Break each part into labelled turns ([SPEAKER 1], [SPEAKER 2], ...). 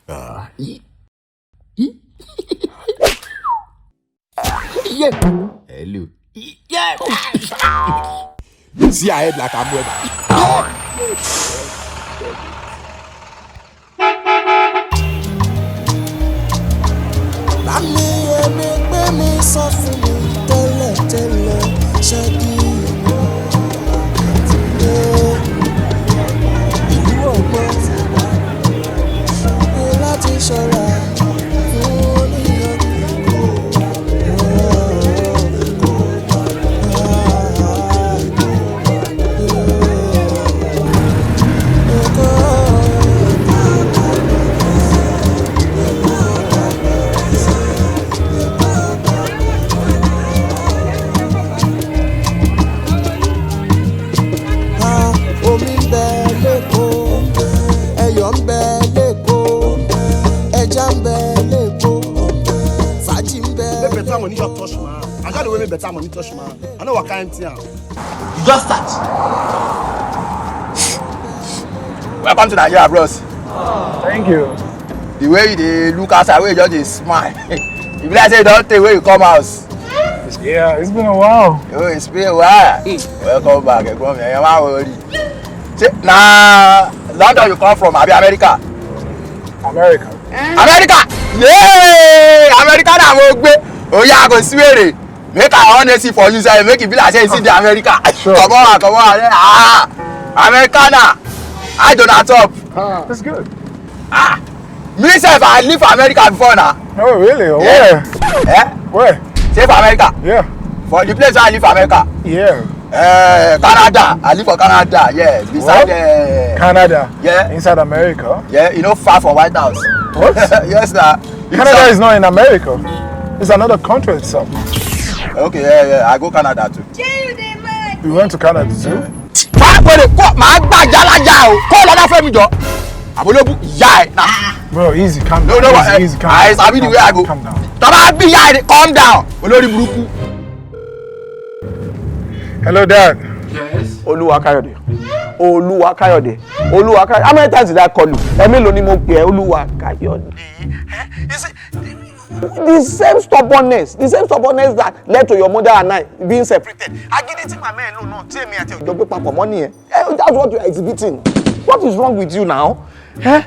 [SPEAKER 1] Yeah. Hello. Yeah. See her head like a brother.
[SPEAKER 2] Me sọ fún mi tẹ́lẹ̀ Shaggi ìlú ọgbọ́n láti ṣọ́ra fún oníyàn.
[SPEAKER 3] Money just touch man. I got the way better money touch man. I know what kind of thing.
[SPEAKER 1] You just start.
[SPEAKER 4] Welcome to Nigeria, bros.
[SPEAKER 5] Thank you.
[SPEAKER 4] The way they look outside, where you just dey smile. If like say you don't take where you come house.
[SPEAKER 5] Yeah, it's been a while.
[SPEAKER 4] Oh, it's been a while. Welcome back, everyone. You're not worried. Nah, London you come from? Abi America?
[SPEAKER 5] America.
[SPEAKER 4] America! Yay! America na mo gbe. Oh yeah, go swear. Make I honestly for you, say make it be like say you see the America.
[SPEAKER 5] Sure.
[SPEAKER 4] Come on. Ah, Americana. I do not top.
[SPEAKER 5] That's good.
[SPEAKER 4] Ah, me say I live for America before now.
[SPEAKER 5] Oh really?
[SPEAKER 4] Yeah.
[SPEAKER 5] Where?
[SPEAKER 4] Eh?
[SPEAKER 5] Where?
[SPEAKER 4] Say for America.
[SPEAKER 5] Yeah.
[SPEAKER 4] For the place where I live for America.
[SPEAKER 5] Yeah.
[SPEAKER 4] Canada. I live for Canada. Yeah. Beside
[SPEAKER 5] Canada.
[SPEAKER 4] Yeah.
[SPEAKER 5] Inside America.
[SPEAKER 4] Yeah. You know, far from White House.
[SPEAKER 5] What?
[SPEAKER 4] Yes, sir.
[SPEAKER 5] Canada is not in America. It's another country itself.
[SPEAKER 4] Okay. Yeah. I go Canada too.
[SPEAKER 5] We went to Canada too. Bro, easy, calm down.
[SPEAKER 4] No,
[SPEAKER 5] easy, calm
[SPEAKER 4] I
[SPEAKER 5] down.
[SPEAKER 4] sabi the way I go.
[SPEAKER 5] Calm down.
[SPEAKER 4] Calm down. Olórí burúkú.
[SPEAKER 5] Hello, Dad.
[SPEAKER 1] Yes.
[SPEAKER 6] Oluwakayode. How many times did I call you? Emelo ni mo pe Oluwakayode. The same stubbornness that led to your mother and I being separated. Agility my man no Temmy at your paper money. That's what you are exhibiting. What is wrong with you now? Okay.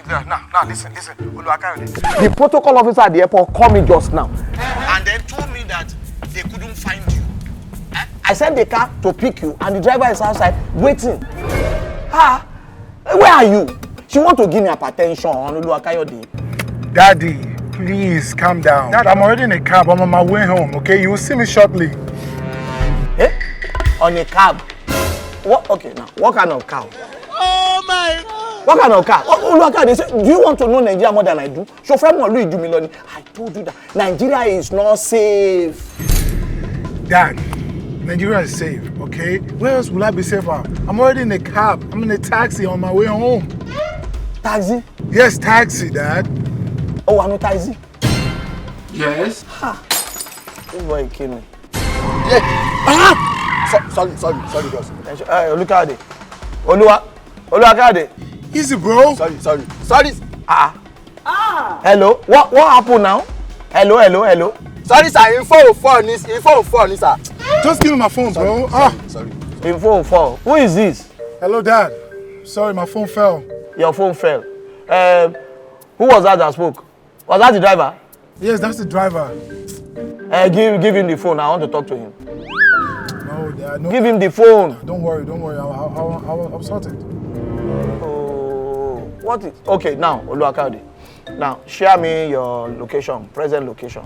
[SPEAKER 6] Now listen. Oluwakayode. The protocol officer at the airport called me just now and then told me that they couldn't find you. I sent the car to pick you and the driver is outside waiting. Where are you? She want to give me hypertension on Oluwakayode.
[SPEAKER 5] Daddy, please calm down. Dad, I'm already in a cab. I'm on my way home, okay? You will see me shortly.
[SPEAKER 6] Eh? On a cab? What? Okay, now, what kind of car?
[SPEAKER 3] Oh my God!
[SPEAKER 6] What kind of car? Oluwakayode, do you want to know Nigeria more than I do? I told you that Nigeria is not safe.
[SPEAKER 5] Dad, Nigeria is safe, okay? Where else will I be safer? I'm already in a cab. I'm in a taxi on my way home.
[SPEAKER 6] Taxi?
[SPEAKER 5] Yes, taxi, Dad.
[SPEAKER 6] Oh, I know taxi.
[SPEAKER 1] Yes.
[SPEAKER 6] This boy kill me.
[SPEAKER 4] Yeah. Sorry, boss.
[SPEAKER 6] Oluwakayode. Oluwakayode.
[SPEAKER 5] Easy, bro.
[SPEAKER 4] Sorry.
[SPEAKER 6] Hello. What happened now? Hello.
[SPEAKER 4] Sorry, sir. Info phone, sir.
[SPEAKER 5] Just give me my phone, bro.
[SPEAKER 4] Sorry.
[SPEAKER 6] Info 4. Who is this?
[SPEAKER 5] Hello, Dad. Sorry, my phone fell.
[SPEAKER 6] Your phone fell. Who was that spoke? Was that the driver?
[SPEAKER 5] Yes, that's the driver.
[SPEAKER 6] Give him the phone. I want to talk to him.
[SPEAKER 5] No, Dad. No.
[SPEAKER 6] Give him the phone.
[SPEAKER 5] Don't worry. I'll sort it.
[SPEAKER 6] Oh, what is? Okay, now, Oluwakayode. Now, share me your location, present location.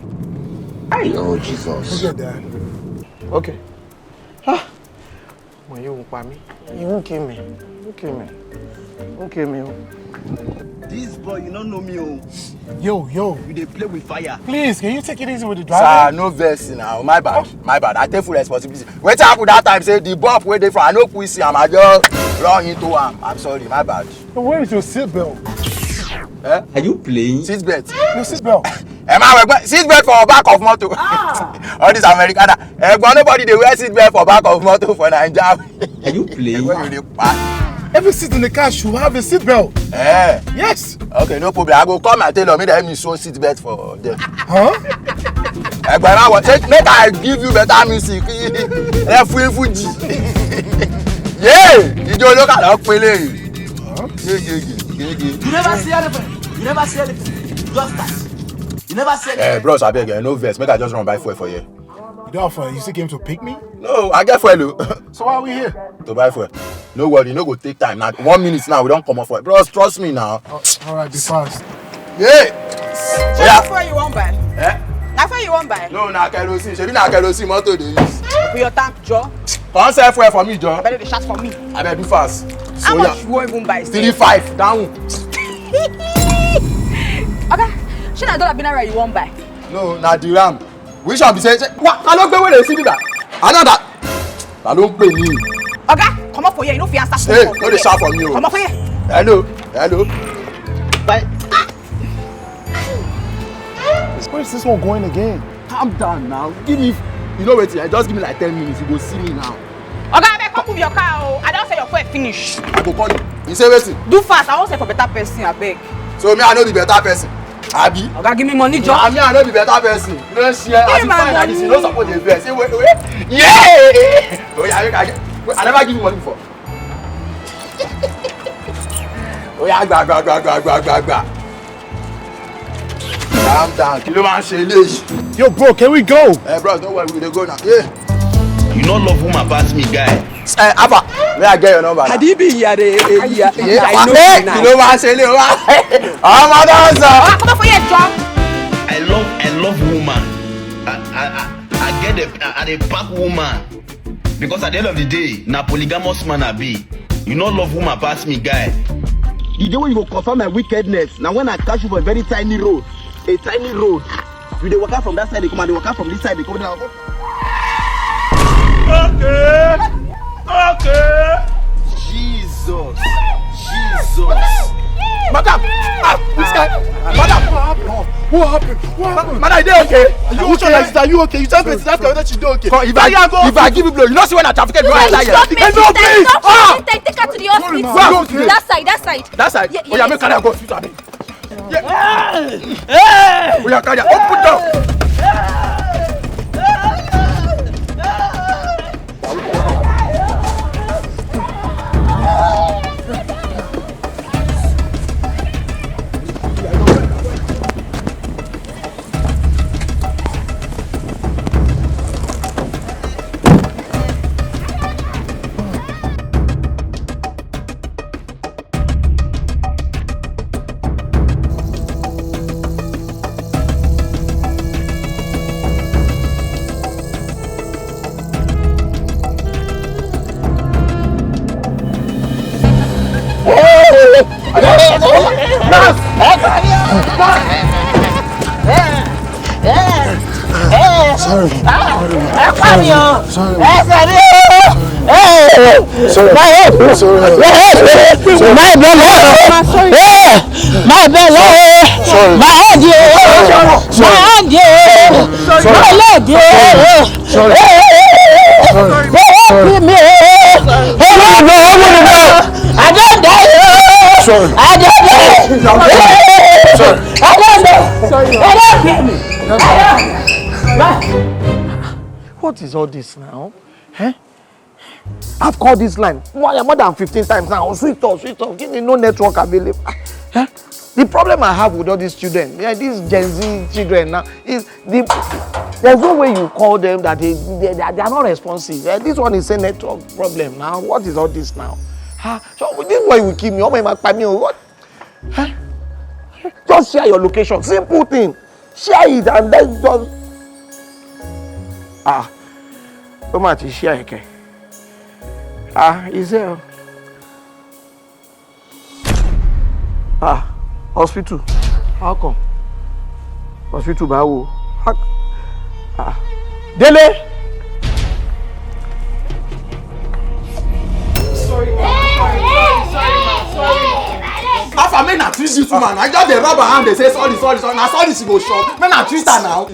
[SPEAKER 1] Oh, Jesus.
[SPEAKER 5] Okay, Dad.
[SPEAKER 6] Okay. When you won't me, you won't kill me.
[SPEAKER 3] This boy, you don't know me.
[SPEAKER 5] Yo.
[SPEAKER 3] You dey play with fire.
[SPEAKER 5] Please, can you take it easy with the driver?
[SPEAKER 4] Sir, no verse now. My bad. I take full responsibility. Wetin happen that time say the bob wey dey from I no quick see am, I just run into am. I'm sorry, my bad.
[SPEAKER 5] So where is your seatbelt?
[SPEAKER 4] Eh?
[SPEAKER 1] Are you playing?
[SPEAKER 4] Seatbelt.
[SPEAKER 5] Your seatbelt.
[SPEAKER 4] Seatbelt for back of motor. All this Americana. Nobody dey wear seatbelt for back of motor for Naija.
[SPEAKER 1] Are you playing?
[SPEAKER 5] Every seat in the car should have a seat belt.
[SPEAKER 4] Eh?
[SPEAKER 5] Yes.
[SPEAKER 4] Okay, no problem. I go call my tailor. Make them sew seat belt for them.
[SPEAKER 5] Huh?
[SPEAKER 4] Make I give you better music. Fuji. Yeah, you don't look at that play.
[SPEAKER 7] You never see anything. You never see anything. Just that. You never see anything.
[SPEAKER 4] Eh, bros, I beg you, no verse. Make I just run by fuel for you.
[SPEAKER 5] You don't have fun. You still came to pick me?
[SPEAKER 4] No, I get fuel.
[SPEAKER 5] So why are we here?
[SPEAKER 4] To buy fuel. No worry, no go take time. Now 1 minute now, we don't come off for it. Bros, trust me now.
[SPEAKER 5] All right, be fast.
[SPEAKER 4] Yeah.
[SPEAKER 8] So that's why you won't buy?
[SPEAKER 4] Eh?
[SPEAKER 8] That's why you won't buy?
[SPEAKER 4] No, na kerosene. Shebi na kerosene motor dey use.
[SPEAKER 8] Put your tank, Joe.
[SPEAKER 4] Come sell fuel for me, Joe.
[SPEAKER 8] Better the shots for me.
[SPEAKER 4] I better do fast.
[SPEAKER 8] How much you won't even buy?
[SPEAKER 4] 35 down.
[SPEAKER 8] Okay. Should I don't have been around you won't buy?
[SPEAKER 4] No, na the ram. Which one be say? What? I don't pay when they see that. I know that. I don't pay me.
[SPEAKER 8] Okay, come up for here. You know if you answer.
[SPEAKER 4] Hey, no dey shout for me.
[SPEAKER 8] Come up for here.
[SPEAKER 4] Hello, hello. Bye.
[SPEAKER 5] Where is this one going again?
[SPEAKER 4] Calm down now. Give me, you know what? Just give me like 10 minutes. You go see me now.
[SPEAKER 8] Okay, I beg, come move your car. Oh. I don't say your fuel finish.
[SPEAKER 4] I go call you. You say waiting.
[SPEAKER 8] Do fast. I won't say for better person. I beg.
[SPEAKER 4] So me, I know the better person. Abi.
[SPEAKER 8] Okay, give me money, Joe.
[SPEAKER 4] Me, I know the better person. You don't share. As you find like this, you don't support the best. Say wait. Yeah. Oh yeah, I never give you money before. Oh yeah, gba. Calm down. Kilo man ṣe eléyìí.
[SPEAKER 5] Yo, bro, can we go?
[SPEAKER 4] Bros, don't worry, we dey go now. Yeah.
[SPEAKER 9] You not love woman pass me, guy.
[SPEAKER 4] Abba, where I get your number?
[SPEAKER 7] Hadibi, I know
[SPEAKER 4] Hey,
[SPEAKER 7] now.
[SPEAKER 4] kilo man ṣe eléyìí. Oh my God, sir.
[SPEAKER 8] Come up for here, Joe.
[SPEAKER 9] I love woman. I dey pack woman. Because at the end of the day, na polygamous man I be. You not love woman pass me, guy.
[SPEAKER 3] The day when you go confirm my wickedness, now when I catch you for a very tiny road, you dey walk out from that side, they come and they walk out from this side, they come down.
[SPEAKER 4] Okay.
[SPEAKER 3] Jesus.
[SPEAKER 4] Madam, this guy. Madam,
[SPEAKER 5] What happened?
[SPEAKER 4] madam, you okay?
[SPEAKER 5] You okay? Are you okay? You tell me that's whether she do okay.
[SPEAKER 4] If I give you blow, you know see when I traffic you enter here.
[SPEAKER 10] Stop it!
[SPEAKER 4] No, please.
[SPEAKER 10] Take her to the hospital.
[SPEAKER 4] Go to
[SPEAKER 10] That side.
[SPEAKER 4] that side.
[SPEAKER 10] Yeah,
[SPEAKER 4] Oh yeah, make carry go hospital abi. Oh yeah, carry. Open door.
[SPEAKER 6] What is all this now? Eh? I've called this line more than 15 times now. Switch off. Give me no network available. Eh? The problem I have with all these children, these Gen Z children now, is there's no way you call them that they are not responsive. This one is a network problem now. What is all this now? So this is why you keep me. What? Huh? Just share your location. Simple thing. Share it and then just. How much is share again? Is there? Hospital. How come? Hospital, Bawo. Dele.
[SPEAKER 8] Sorry.
[SPEAKER 4] Half a man twist this woman. I just the rubber hand. They say sorry. Now sorry she go short. Man, I twist her now.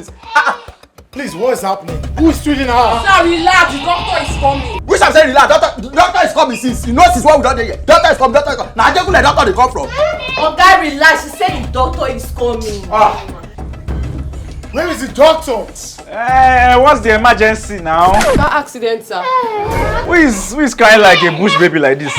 [SPEAKER 5] Please, what is happening? Who is treating her?
[SPEAKER 8] Sir, relax. The doctor is coming.
[SPEAKER 4] Which I'm saying relax. Doctor is coming since. You know since what we done here. Doctor is coming. Now I just where doctor they come from.
[SPEAKER 8] Oh, guy, relax. She said the doctor is coming.
[SPEAKER 5] Where is the doctor?
[SPEAKER 11] What's the emergency now?
[SPEAKER 8] That accident, sir.
[SPEAKER 11] Who is crying like a bush baby like this?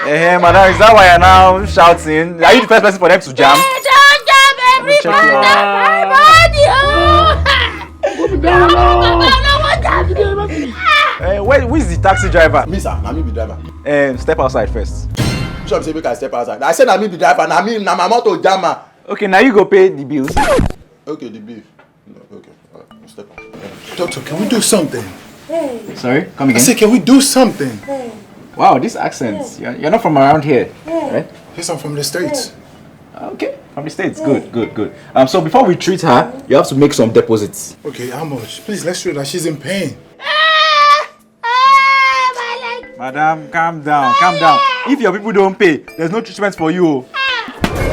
[SPEAKER 11] Hey, madam, is that why you're now shouting? Are you the first person for them to jam?
[SPEAKER 10] They don't jam everybody.
[SPEAKER 11] Who is the taxi driver?
[SPEAKER 4] Me sir, na me be driver.
[SPEAKER 11] Step outside first.
[SPEAKER 4] Bishop say make I step outside. I said na me be driver, na my motor jam.
[SPEAKER 11] Okay, now you go pay the bills.
[SPEAKER 4] Okay, the bill. No, okay, step out.
[SPEAKER 5] Doctor, can we do something?
[SPEAKER 11] Sorry, come
[SPEAKER 5] I
[SPEAKER 11] again.
[SPEAKER 5] said, can we do something?
[SPEAKER 11] Wow, these accents. You're not from around here, right?
[SPEAKER 5] Yes, I'm from the States.
[SPEAKER 11] Okay, from the States. Good. So before we treat her, you have to make some deposits.
[SPEAKER 5] Okay, how much? Please, let's show that she's in pain.
[SPEAKER 11] Madam, calm down. If your people don't pay, there's no treatment for you.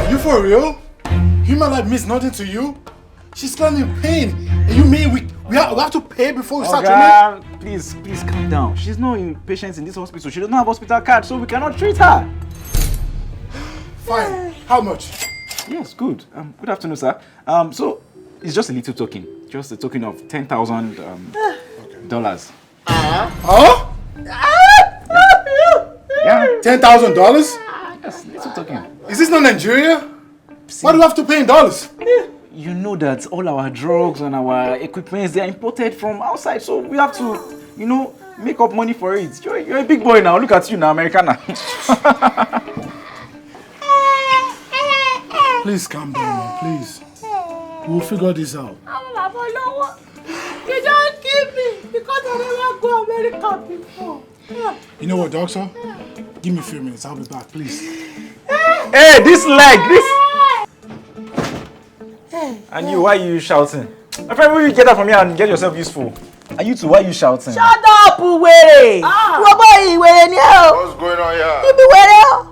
[SPEAKER 5] You for real? Human life means nothing to you? She's currently in pain. And you mean we have to pay before we start treatment?
[SPEAKER 11] Please calm down. She's not in patients in this hospital. She doesn't have hospital card, so we cannot treat her.
[SPEAKER 5] Fine. How much?
[SPEAKER 11] Yes, good. Good afternoon, sir. So it's just a little token. Just a token of $10,000 dollars.
[SPEAKER 5] Huh?
[SPEAKER 11] Yeah.
[SPEAKER 5] $10,000?
[SPEAKER 11] Yes, little token.
[SPEAKER 5] Is this not Nigeria? Why do we have to pay in dollars?
[SPEAKER 11] You know that all our drugs and our equipment, they are imported from outside, so we have to, make up money for it. You're a big boy now. Look at you now, Americana.
[SPEAKER 5] Please calm down, man, please. We'll figure this out.
[SPEAKER 8] You don't give me because I never go America before.
[SPEAKER 5] You know what, doctor? Give me a few minutes. I'll be back, please.
[SPEAKER 11] Hey, this leg, this. And you, why are you shouting? My friend, will you get that from here and get yourself useful? And you too, why are you shouting?
[SPEAKER 12] Shut up, Uwere! What's going
[SPEAKER 5] on here?
[SPEAKER 12] You be were?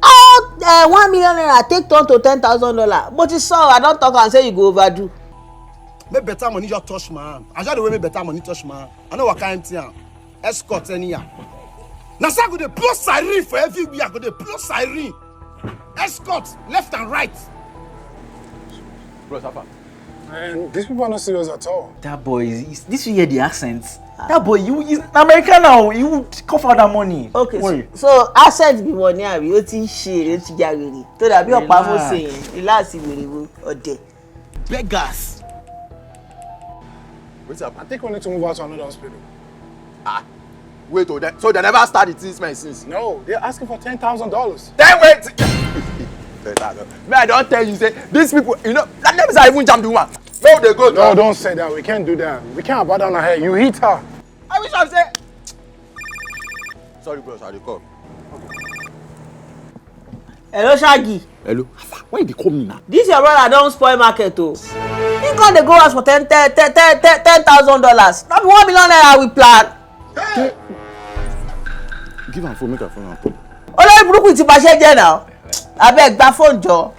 [SPEAKER 12] All 1 million naira take turn to $10,000. But you saw, I don't talk and say you go overdo.
[SPEAKER 3] Make better money just touch my hand. I just the way make better money touch my hand. I know what kind of thing. Escort any year. Now say I go dey blow siren for everywhere. I go dey blow siren. Escort left and right.
[SPEAKER 4] Bro, Safa.
[SPEAKER 5] Man, these people are not serious at all.
[SPEAKER 11] That boy, this you hear the accents. That boy, he's American now. He would cough out that money.
[SPEAKER 12] Okay,
[SPEAKER 11] Worry.
[SPEAKER 12] so accent be money abi o ti ṣe o ti jagere. To da bi opa fo se yen. Relax iwerewo ode.
[SPEAKER 3] Beggars.
[SPEAKER 5] Wait up. I think we need to move out to another hospital.
[SPEAKER 4] Wait, so they never started this man since?
[SPEAKER 5] No, they're asking for $10,000.
[SPEAKER 4] Then wait! Man, I don't tell you, say, these people, that names are even jammed the woman. Where they go?
[SPEAKER 5] No, don't say that. We can't do that. We can't bow down her head. You hit her.
[SPEAKER 4] I wish I said. Sorry, bro, sorry, come.
[SPEAKER 12] Hello, Shaggi.
[SPEAKER 4] Hello? Why they call me now?
[SPEAKER 12] This your brother don't spoil market oh. He gonna go ask for $10,000. Not 1 million naira we plan.
[SPEAKER 4] Give her phone, make her phone.
[SPEAKER 12] Olórí burúkú ti bàṣẹ jẹ́ now. Abeg gba phone jọ.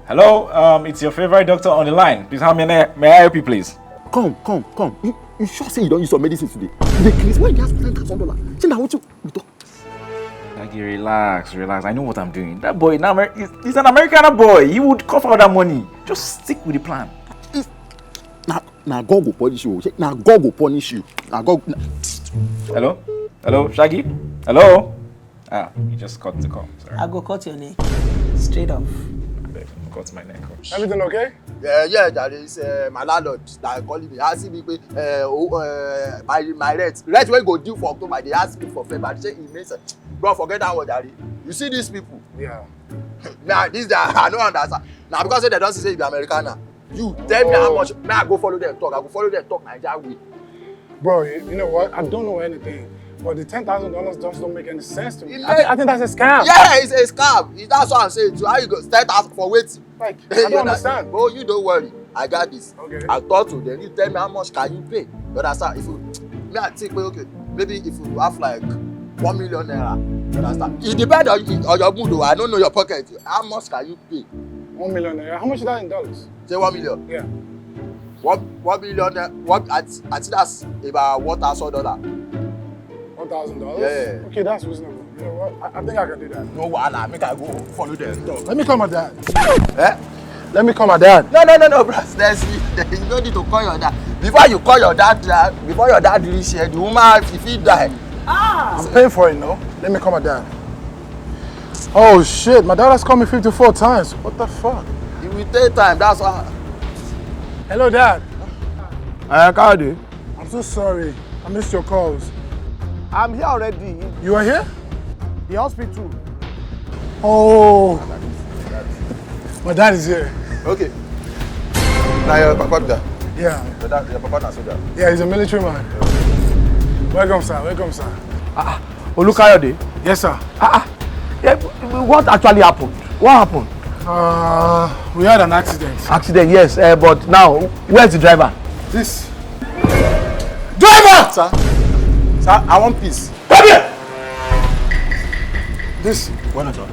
[SPEAKER 11] Hello, it's your favorite doctor on the line. Please, how may I help you, please?
[SPEAKER 4] Come. You sure say you don't use some medicine today? The case why you ask $10,000? See now what you talk.
[SPEAKER 11] Shaggi, relax. I know what I'm doing. That boy, he's an American boy. He would cough out that money. Just stick with the plan.
[SPEAKER 4] Now God will punish you. Now God will punish you. Now God.
[SPEAKER 11] Hello, Shaggi. Hello. You just cut the call. Sorry.
[SPEAKER 12] I go cut your neck. Straight off.
[SPEAKER 11] Cut my neck off.
[SPEAKER 5] Everything okay?
[SPEAKER 4] Yeah, that is my landlord that calling me. Asking me, my rent wey go due for October. They ask me for February. Say he means, bro, forget that word, Daddy. You see these people?
[SPEAKER 5] Yeah.
[SPEAKER 4] Now this I don't understand. Now because they don't say you be American now. You tell me how much. Now I go follow them talk. I go follow them talk Nigeria way.
[SPEAKER 5] Bro, you know what? I don't know anything. But the $10,000 just don't make any sense to me. I think that's a scam.
[SPEAKER 4] Yeah, it's a scam. That's what I'm saying. So how you go start asking for waiting?
[SPEAKER 5] Like, I don't understand.
[SPEAKER 4] Oh, you don't worry. I got this.
[SPEAKER 5] Okay.
[SPEAKER 4] I talk to them. You tell me how much can you pay. You understand? If you, me I think, okay, maybe if you have like 1 million naira, You understand? It depends on your mood though. I don't know your pocket. How much can you pay?
[SPEAKER 5] 1 million naira. How much is that in dollars?
[SPEAKER 4] Say 1 million.
[SPEAKER 5] Yeah.
[SPEAKER 4] 1 million. What? I think that's about $1,000.
[SPEAKER 5] $1,000?
[SPEAKER 4] Yeah.
[SPEAKER 5] Okay, that's reasonable. You know what? I think I can do that.
[SPEAKER 4] No, wahala. Make I go follow them.
[SPEAKER 5] Let me call my dad.
[SPEAKER 4] Eh?
[SPEAKER 5] Let me call my dad.
[SPEAKER 4] No, bro. You don't need to call your dad. Before you call your dad, before your dad reach here, the woman, if he die.
[SPEAKER 5] I'm paying for it, no? Let me call my dad. Oh shit, my dad has called me 54 times. What the fuck?
[SPEAKER 4] It will take time, that's why.
[SPEAKER 5] Hello, Dad.
[SPEAKER 6] Korty.
[SPEAKER 5] I'm so sorry. I missed your calls.
[SPEAKER 6] I'm here already.
[SPEAKER 5] You are here?
[SPEAKER 6] The hospital.
[SPEAKER 5] Oh. My dad is here.
[SPEAKER 4] Okay. Now your papa there.
[SPEAKER 5] Yeah.
[SPEAKER 4] Your papa is soldier.
[SPEAKER 5] Yeah, he's a military man. Welcome, sir. Welcome, sir.
[SPEAKER 6] Olukayode.
[SPEAKER 5] Yes, sir.
[SPEAKER 6] Yeah, what actually happened? What happened?
[SPEAKER 5] We had an accident.
[SPEAKER 6] Accident, yes. But now, where's the driver?
[SPEAKER 5] This.
[SPEAKER 4] Driver! Sir, I want peace.
[SPEAKER 6] Come here!
[SPEAKER 5] This.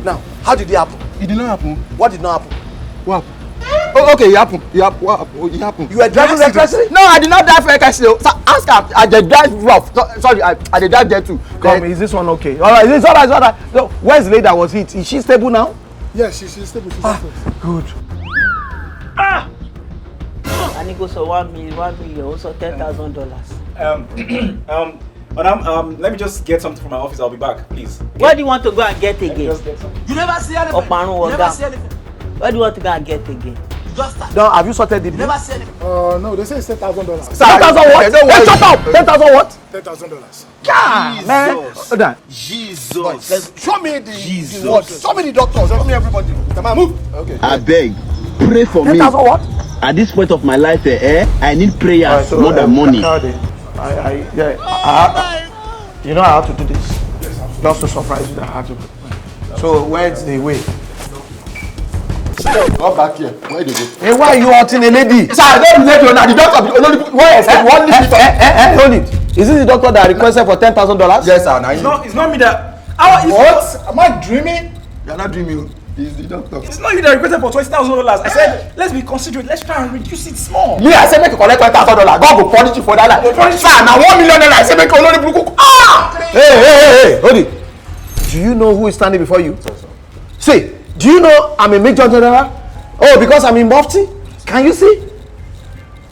[SPEAKER 6] Now, how did it happen?
[SPEAKER 4] It did not happen.
[SPEAKER 6] What did not happen?
[SPEAKER 4] What happened? Oh, okay, it happened. It happened.
[SPEAKER 6] You were driving recklessly?
[SPEAKER 4] No, I did not drive recklessly. Sir, ask her. I did drive rough. Sorry, I did drive there too.
[SPEAKER 6] Come, is this one okay? All right, is this all right? It's all right. So, where's the lady that was hit? Is she stable now?
[SPEAKER 5] Yeah, she's stable. She's stable.
[SPEAKER 6] Good.
[SPEAKER 12] I need go so 1 million, also $10,000.
[SPEAKER 11] Madam, let me just get something from my office. I'll be back, please.
[SPEAKER 12] Where do you want to go and get again?
[SPEAKER 11] Just get something.
[SPEAKER 7] You never see anything. You never see anything.
[SPEAKER 12] Where do you want to go and get again?
[SPEAKER 7] You just start.
[SPEAKER 6] Now, have you sorted the
[SPEAKER 7] You
[SPEAKER 6] bill?
[SPEAKER 7] never see anything.
[SPEAKER 5] No, they say it's $10,000.
[SPEAKER 6] 10,000 what? Hey, shut up! 10,000 what?
[SPEAKER 5] $10,000.
[SPEAKER 6] Yeah, man. Hold on.
[SPEAKER 7] Jesus.
[SPEAKER 3] Show me the what? Show me the doctors. Show me everybody. Come on, move.
[SPEAKER 4] Okay.
[SPEAKER 9] I beg, pray for me.
[SPEAKER 6] 10,000 what?
[SPEAKER 9] At this point of my life, I need prayers more than money.
[SPEAKER 6] You know I have to do this. Just to surprise you that I have to. So where's the way?
[SPEAKER 4] Come back here. Where did you go?
[SPEAKER 6] Hey, why are you hurting a lady?
[SPEAKER 4] Sir, I don't let you now. The doctor, where is it? One listen.
[SPEAKER 6] Hold it. Is this the doctor that requested for $10,000?
[SPEAKER 4] Yes, sir.
[SPEAKER 11] It's not me that.
[SPEAKER 5] What? Am I dreaming?
[SPEAKER 4] You're not dreaming. It's the doctor.
[SPEAKER 11] It's not you that requested for $20,000. I said, let's be considerate. Let's try and reduce it small.
[SPEAKER 4] Me, I said make you collect $20,000. God will punish you for that. Sir, now 1 million naira. I said make you only book.
[SPEAKER 6] Hey, hold it. Do you know who is standing before you? See, do you know I'm a major general? Oh, because I'm in Mufti? Can you see?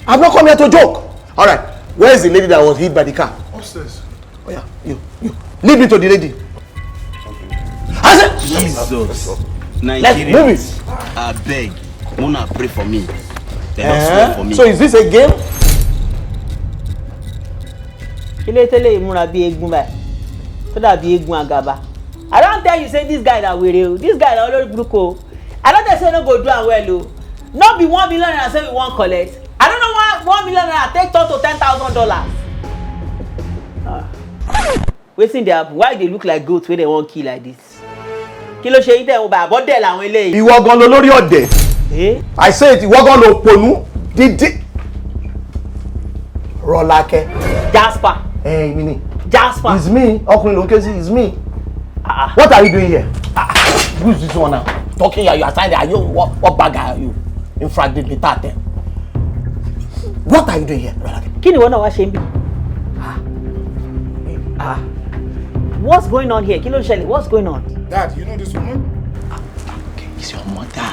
[SPEAKER 6] I've not come here to joke. All right, where is the lady that was hit by the car?
[SPEAKER 5] Upstairs.
[SPEAKER 6] Oh yeah, you. Lead me to the lady. I said,
[SPEAKER 9] Jesus.
[SPEAKER 6] let's move it.
[SPEAKER 9] I beg, Mona, pray for me. They don't swear for me.
[SPEAKER 6] So is this a game?
[SPEAKER 12] I don't tell you say this guy that we real. This guy that already broke. I don't tell you say no go do am well. Not be 1 million and say we won't collect. I don't know why 1 million and take turn to $10,000. Waiting there, why they look like goats when they won't kill like this? Kilo ṣe ite o ba bodel àwọn eléyìí.
[SPEAKER 6] Ìwọ gan ló lórí ọ̀dẹ̀. I say it, ìwọ gan ló ponu. Didi. Rolake.
[SPEAKER 12] Jasper.
[SPEAKER 6] Hey, Mini.
[SPEAKER 12] Jasper.
[SPEAKER 6] It's me. Ọkùnrin ló ń ké sí, it's me. What are you doing here? Who's this one now? Talking here, you are saying that you what bag are you? In fact, the tate. What are you doing here, Rolake?
[SPEAKER 12] Kí ni wọ́n náà wá ṣe ń bí? What's going on here? Kilo Shelley, what's going on?
[SPEAKER 5] Dad, you know this woman?
[SPEAKER 6] Okay, it's your mother.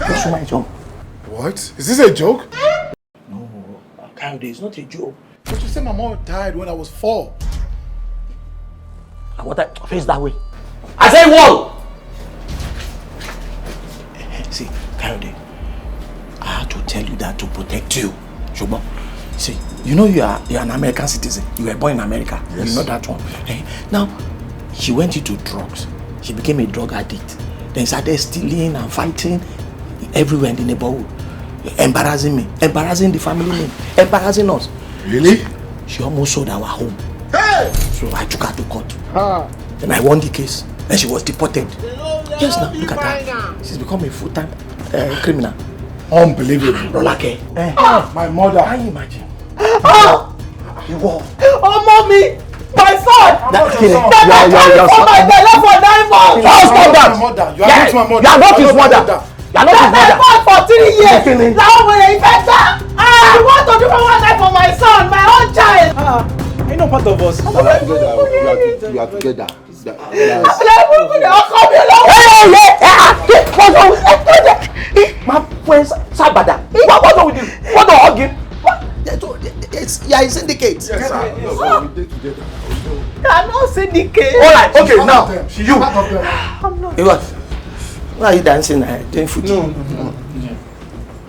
[SPEAKER 6] This woman is your...
[SPEAKER 5] What? Is this a joke?
[SPEAKER 6] No, Kayode, it's not a joke.
[SPEAKER 5] But you said my mom died when I was 4.
[SPEAKER 6] I want to face that way. I say wall! See, Kayode, I had to tell you that to protect you. Shubo. See, you know you're an American citizen. You were born in America. Yes. You know that one. Hey, now, she went into drugs. She became a drug addict. Then started stealing and fighting everywhere in the neighborhood. Embarrassing me. Embarrassing the family name. Embarrassing us.
[SPEAKER 5] Really?
[SPEAKER 6] She almost sold our home.
[SPEAKER 5] Hey!
[SPEAKER 6] So I took her to court. Then I won the case. Then she was deported. Yes, now, look at her. She's become a full-time criminal.
[SPEAKER 5] Unbelievable.
[SPEAKER 6] Rolake.
[SPEAKER 5] My mother.
[SPEAKER 6] Can you imagine?
[SPEAKER 12] Oh, mommy! My son!
[SPEAKER 6] That's killing.
[SPEAKER 12] That I for my belly for 9 months!
[SPEAKER 6] Just stop that!
[SPEAKER 5] You are not my mother.
[SPEAKER 6] You are not his mother. You are not his mother.
[SPEAKER 12] I fought for 3 years! Now I'm going to infect her! I want to do one life for my son, my own child!
[SPEAKER 11] You're not part of us.
[SPEAKER 4] We are together.
[SPEAKER 6] My friend Sabada. What's wrong with you? What the hugging?
[SPEAKER 4] Yeah, it's syndicate.
[SPEAKER 5] Yes, sir. No, we did together.
[SPEAKER 12] I'm not syndicate.
[SPEAKER 6] Alright, okay, now.
[SPEAKER 5] You.
[SPEAKER 12] I'm not.
[SPEAKER 6] Hey, what? Why are you dancing doing food?
[SPEAKER 5] No.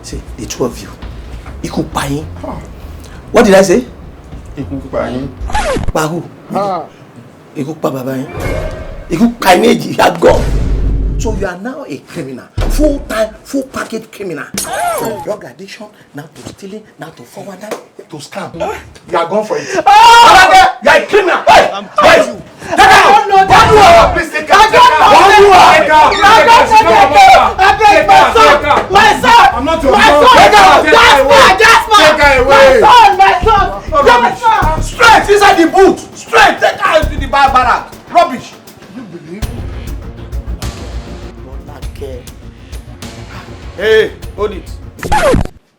[SPEAKER 6] See, the two of you. Ikupayin. What did I say?
[SPEAKER 5] Ikupayin.
[SPEAKER 6] Pa who? Ikupa babayin. Ikupayin, you are gone. So you are now a criminal. Full-time, full-package criminal. From drug addiction, now to stealing, now to forwarding, to scam. You are gone for it. You are a criminal. Hey! Hey! Straight inside the boot. Straight. Take her into the barrack. Rubbish.
[SPEAKER 5] You believe?
[SPEAKER 6] Hey, hold it.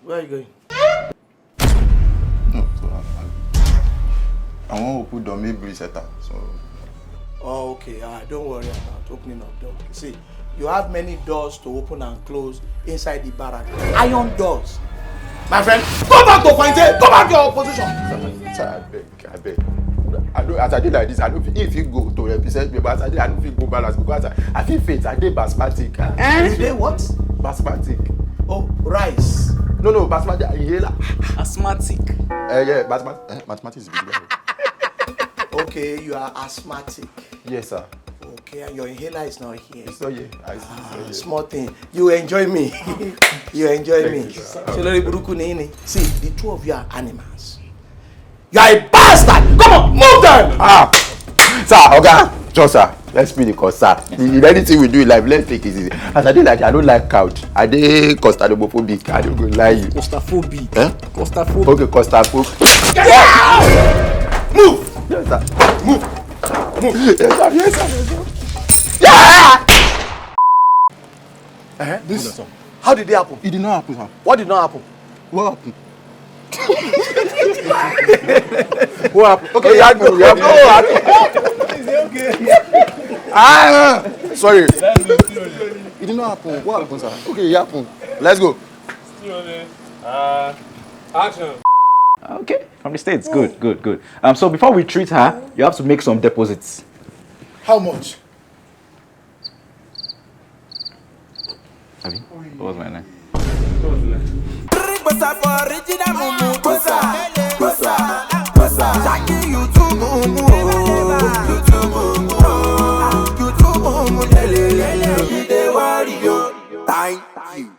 [SPEAKER 6] Where are you going?
[SPEAKER 4] No, so I want to put the maybe setter. So.
[SPEAKER 6] Oh, okay. Don't worry about opening up doors. See, you have many doors to open and close inside the barrack. Iron doors. My friend, go back to point A. Go back to your position.
[SPEAKER 4] Sir, I beg. As I did like this, I don't feel if you go to represent me, but as I did, I don't feel go balance because I feel faith. I did basmatic.
[SPEAKER 6] You did what?
[SPEAKER 4] Basmatic.
[SPEAKER 6] Oh, rice.
[SPEAKER 4] No, basmatic. Inhaler.
[SPEAKER 11] Asthmatic.
[SPEAKER 4] Yeah, mathematics is big.
[SPEAKER 6] Okay, you are asthmatic.
[SPEAKER 4] Yes, sir.
[SPEAKER 6] Okay, and your inhaler is not here.
[SPEAKER 4] It's not here.
[SPEAKER 6] Small thing. You enjoy me. You enjoy me. See, the two of you are animals. You are a bastard! Come on, move them!
[SPEAKER 4] Sir, okay. Just sir, let's be the cause, sir. In anything we do in life, let's take it easy. As I did like I don't like couch. I did costadophobic. I don't go lie you.
[SPEAKER 11] Costaphobic.
[SPEAKER 4] Costaphobic. Okay, costaphobic.
[SPEAKER 6] Move!
[SPEAKER 4] Yes, sir.
[SPEAKER 6] Move!
[SPEAKER 4] Yes, sir.
[SPEAKER 6] Yeah! This. How did it happen?
[SPEAKER 4] It did not happen, sir.
[SPEAKER 6] What did not happen?
[SPEAKER 4] What happened?
[SPEAKER 6] What happened?
[SPEAKER 4] Okay, you have to. Okay. Sorry. It did not happen. What happened, sir? Okay, it happened. Let's go.
[SPEAKER 1] Action.
[SPEAKER 11] Okay, from the States. Good. So before we treat her, you have to make some deposits.
[SPEAKER 5] How much?
[SPEAKER 11] Abi, what was my name?
[SPEAKER 2] Thank you.